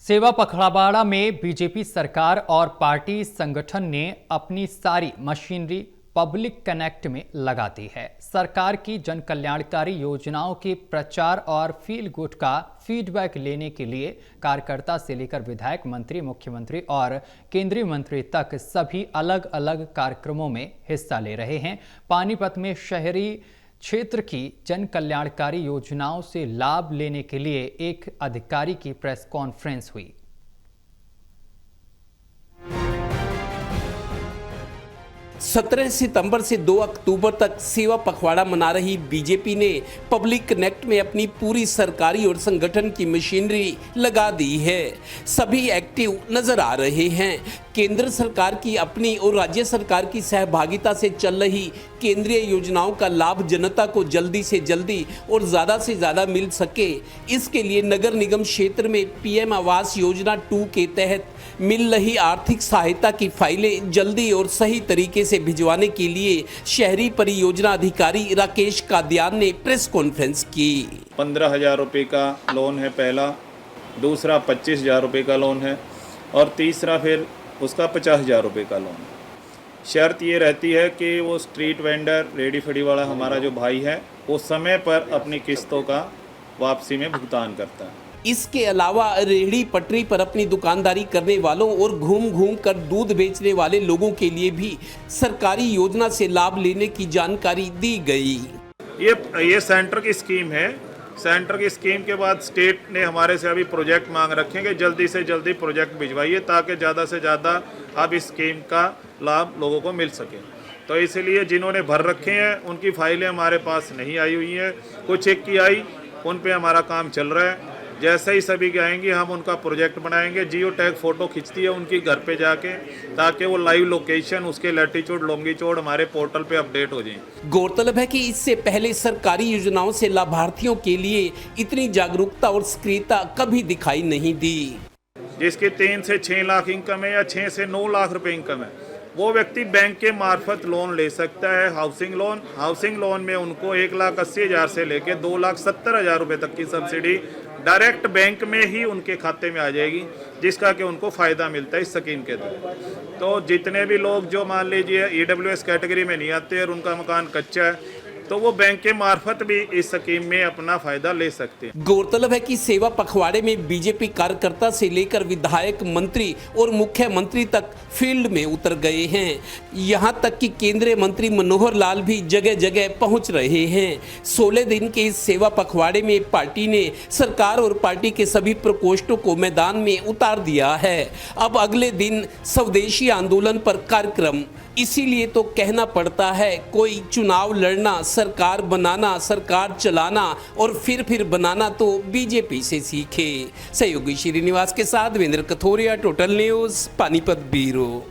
सेवा पखवाड़ा में बीजेपी सरकार और पार्टी संगठन ने अपनी सारी मशीनरी पब्लिक कनेक्ट में लगा दी है। सरकार की जन कल्याणकारी योजनाओं के प्रचार और फील गुड का फीडबैक लेने के लिए कार्यकर्ता से लेकर विधायक, मंत्री, मुख्यमंत्री और केंद्रीय मंत्री तक सभी अलग अलग कार्यक्रमों में हिस्सा ले रहे हैं। पानीपत में शहरी क्षेत्र की जन कल्याणकारी योजनाओं से लाभ लेने के लिए एक अधिकारी की प्रेस कॉन्फ्रेंस हुई। 17 सितंबर से 2 अक्टूबर तक सेवा पखवाड़ा मना रही बीजेपी ने पब्लिक कनेक्ट में अपनी पूरी सरकारी और संगठन की मशीनरी लगा दी है। सभी एक्टिव नजर आ रहे हैं। केंद्र सरकार की अपनी और राज्य सरकार की सहभागिता से चल रही केंद्रीय योजनाओं का लाभ जनता को जल्दी से जल्दी और ज़्यादा से ज़्यादा मिल सके, इसके लिए नगर निगम क्षेत्र में पीएम आवास योजना 2 के तहत मिल रही आर्थिक सहायता की फाइलें जल्दी और सही तरीके से भिजवाने के लिए शहरी परियोजना अधिकारी राकेश कादियान ने प्रेस कॉन्फ्रेंस की। 15,000 रुपये का लोन है पहला, दूसरा 25,000 रुपये का लोन है और तीसरा फिर उसका 50,000 रुपये का लोन है। शर्त ये रहती है कि वो स्ट्रीट वेंडर, रेडी फड़ी वाला हमारा जो भाई है वो समय पर अपनी किस्तों का वापसी में भुगतान करता है। इसके अलावा रेहड़ी पटरी पर अपनी दुकानदारी करने वालों और घूम घूम कर दूध बेचने वाले लोगों के लिए भी सरकारी योजना से लाभ लेने की जानकारी दी गई। ये सेंटर की स्कीम है। सेंटर की स्कीम के बाद स्टेट ने हमारे से अभी प्रोजेक्ट मांग रखे हैं कि जल्दी से जल्दी प्रोजेक्ट भिजवाइए ताकि ज़्यादा से ज़्यादा अब इस स्कीम का लाभ लोगों को मिल सके। तो इसलिए जिन्होंने भर रखे हैं उनकी फाइलें हमारे पास नहीं आई हुई हैं, कुछ एक की आई, उन पे हमारा काम चल रहा है। जैसे ही सभी के आएंगे हम उनका प्रोजेक्ट बनाएंगे। जियो टैग फोटो खिंचती है उनकी घर पे जाके, ताकि वो लाइव लोकेशन, उसके लैटीट्यूड लॉन्गिट्यूड हमारे पोर्टल पे अपडेट हो जाए। गौरतलब है कि इससे पहले सरकारी योजनाओं से लाभार्थियों के लिए इतनी जागरूकता और सक्रियता कभी दिखाई नहीं दी। जिसकी 3 से 6 लाख इनकम है या 6 से 9 लाख रुपए इनकम है, वो व्यक्ति बैंक के मार्फत लोन ले सकता है। हाउसिंग लोन में उनको 1,80,000 से लेके 2,70,000 रुपये तक की सब्सिडी डायरेक्ट बैंक में ही उनके खाते में आ जाएगी, जिसका कि उनको फ़ायदा मिलता है इस स्कीम के तहत। तो जितने भी लोग जो मान लीजिए EWS कैटेगरी में नहीं आते और उनका मकान कच्चा है, तो वो बैंक के मार्फत भी इस स्कीम में अपना फायदा ले सकते हैं। गौरतलब है कि सेवा पखवाड़े में बीजेपी कार्यकर्ता से लेकर विधायक, मंत्री और मुख्यमंत्री तक फील्ड में उतर गए हैं। यहां तक कि केंद्रीय मंत्री मनोहर लाल भी जगह जगह पहुंच रहे हैं। 16 दिन के इस सेवा पखवाड़े में पार्टी ने सरकार और पार्टी के सभी प्रकोष्ठों को मैदान में उतार दिया है। अब अगले दिन स्वदेशी आंदोलन पर कार्यक्रम। इसीलिए तो कहना पड़ता है, कोई चुनाव लड़ना, सरकार बनाना, सरकार चलाना और फिर बनाना तो बीजेपी से सीखे। सहयोगी श्रीनिवास के साथ Devendra Kathoria, total news, Panipat bureau.